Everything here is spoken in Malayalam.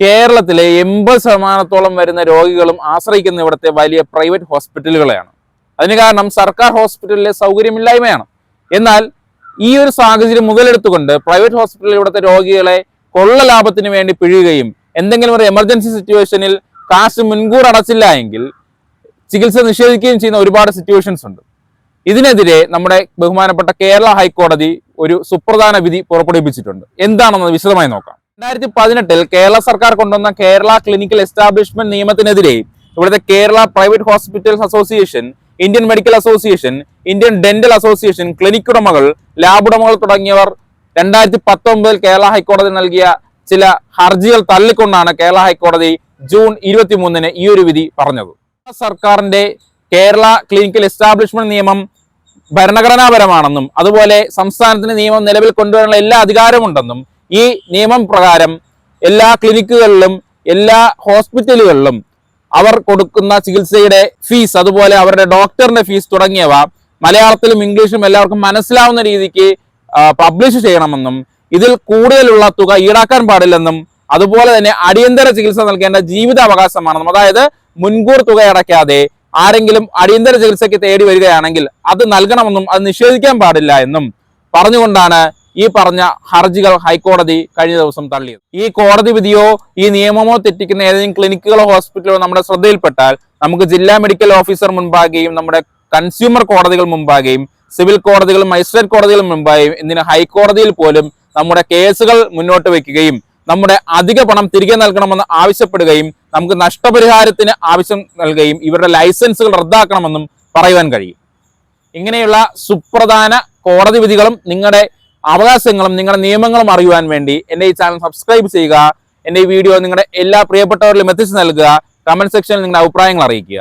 കേരളത്തിലെ 80% വരുന്ന രോഗികളും ആശ്രയിക്കുന്ന ഇവിടുത്തെ വലിയ പ്രൈവറ്റ് ഹോസ്പിറ്റലുകളെയാണ്. അതിന് കാരണം സർക്കാർ ഹോസ്പിറ്റലിലെ സൗകര്യമില്ലായ്മയാണ്. എന്നാൽ ഈ ഒരു സാഹചര്യം മുതലെടുത്തുകൊണ്ട് പ്രൈവറ്റ് ഹോസ്പിറ്റലിൽ ഇവിടുത്തെ രോഗികളെ കൊള്ള ലാഭത്തിന് വേണ്ടി പിഴിയുകയും എന്തെങ്കിലും ഒരു എമർജൻസി സിറ്റുവേഷനിൽ കാശ് മുൻകൂർ അടച്ചില്ല എങ്കിൽ ചികിത്സ നിഷേധിക്കുകയും ചെയ്യുന്ന ഒരുപാട് സിറ്റുവേഷൻസ് ഉണ്ട്. ഇതിനെതിരെ നമ്മുടെ ബഹുമാനപ്പെട്ട കേരള ഹൈക്കോടതി ഒരു സുപ്രധാന വിധി പുറപ്പെടുവിപ്പിച്ചിട്ടുണ്ട്. എന്താണെന്ന് വിശദമായി നോക്കാം. 2018 കേരള സർക്കാർ കൊണ്ടുവന്ന കേരള ക്ലിനിക്കൽ എസ്റ്റാബ്ലിഷ്മെന്റ് നിയമത്തിനെതിരെ ഇവിടുത്തെ Kerala private hospitals association, Indian medical association, Indian dental association, clinic ഉടമകൾ, ലാബ് ഉടമകൾ തുടങ്ങിയവർ 2019 കേരള ഹൈക്കോടതി നൽകിയ ചില ഹർജികൾ തള്ളിക്കൊണ്ടാണ് കേരള ഹൈക്കോടതി ജൂൺ 23 ഈ ഒരു വിധി പറഞ്ഞത്. സർക്കാരിന്റെ കേരള ക്ലിനിക്കൽ എസ്റ്റാബ്ലിഷ്മെന്റ് നിയമം ഭരണഘടനാപരമാണെന്നും അതുപോലെ സംസ്ഥാനത്തിന് നിയമം നിലവിൽ കൊണ്ടുവരാനുള്ള എല്ലാ അധികാരമുണ്ടെന്നും ഈ നിയമം പ്രകാരം എല്ലാ ക്ലിനിക്കുകളിലും എല്ലാ ഹോസ്പിറ്റലുകളിലും അവർ കൊടുക്കുന്ന ചികിത്സയുടെ ഫീസ്, അതുപോലെ അവരുടെ ഡോക്ടറിന്റെ ഫീസ് തുടങ്ങിയവ മലയാളത്തിലും ഇംഗ്ലീഷിലും എല്ലാവർക്കും മനസ്സിലാവുന്ന രീതിക്ക് പബ്ലിഷ് ചെയ്യണമെന്നും ഇതിൽ കൂടുതലുള്ള തുക ഈടാക്കാൻ പാടില്ലെന്നും അതുപോലെ തന്നെ അടിയന്തര ചികിത്സ നൽകേണ്ട ജീവിതാവകാശമാണെന്നും, അതായത് മുൻകൂർ തുക അടയ്ക്കാതെ ആരെങ്കിലും അടിയന്തര ചികിത്സയ്ക്ക് തേടി വരികയാണെങ്കിൽ അത് നൽകണമെന്നും അത് നിഷേധിക്കാൻ പാടില്ല എന്നും പറഞ്ഞുകൊണ്ടാണ് ഈ പറഞ്ഞ ഹർജികൾ ഹൈക്കോടതി കഴിഞ്ഞ ദിവസം തള്ളിയത്. ഈ കോടതി വിധിയോ ഈ നിയമമോ തെറ്റിക്കുന്ന ഏതെങ്കിലും ക്ലിനിക്കുകളോ ഹോസ്പിറ്റലോ നമ്മുടെ ശ്രദ്ധയിൽപ്പെട്ടാൽ നമുക്ക് ജില്ലാ മെഡിക്കൽ ഓഫീസർ മുൻപാകെയും നമ്മുടെ കൺസ്യൂമർ കോടതികൾ മുമ്പാകെയും സിവിൽ കോടതികളും മജിസ്ട്രേറ്റ് കോടതികളും മുമ്പാകെയും എന്തിന് ഹൈക്കോടതിയിൽ പോലും നമ്മുടെ കേസുകൾ മുന്നോട്ട് വയ്ക്കുകയും നമ്മുടെ അധിക പണം തിരികെ നൽകണമെന്ന് ആവശ്യപ്പെടുകയും നമുക്ക് നഷ്ടപരിഹാരത്തിന് ആവശ്യം നൽകുകയും ഇവരുടെ ലൈസൻസുകൾ റദ്ദാക്കണമെന്നും പറയുവാൻ കഴിയും. ഇങ്ങനെയുള്ള സുപ്രധാന കോടതി വിധികളും നിങ്ങളുടെ അവകാശങ്ങളും നിങ്ങളുടെ നിയമങ്ങളും അറിയുവാൻ വേണ്ടി എൻ്റെ ഈ ചാനൽ സബ്സ്ക്രൈബ് ചെയ്യുക. എൻ്റെ ഈ വീഡിയോ നിങ്ങളുടെ എല്ലാ പ്രിയപ്പെട്ടവരിലും എത്തിച്ചു നൽകുക. കമന്റ് സെക്ഷനിൽ നിങ്ങളുടെ അഭിപ്രായങ്ങൾ അറിയിക്കുക.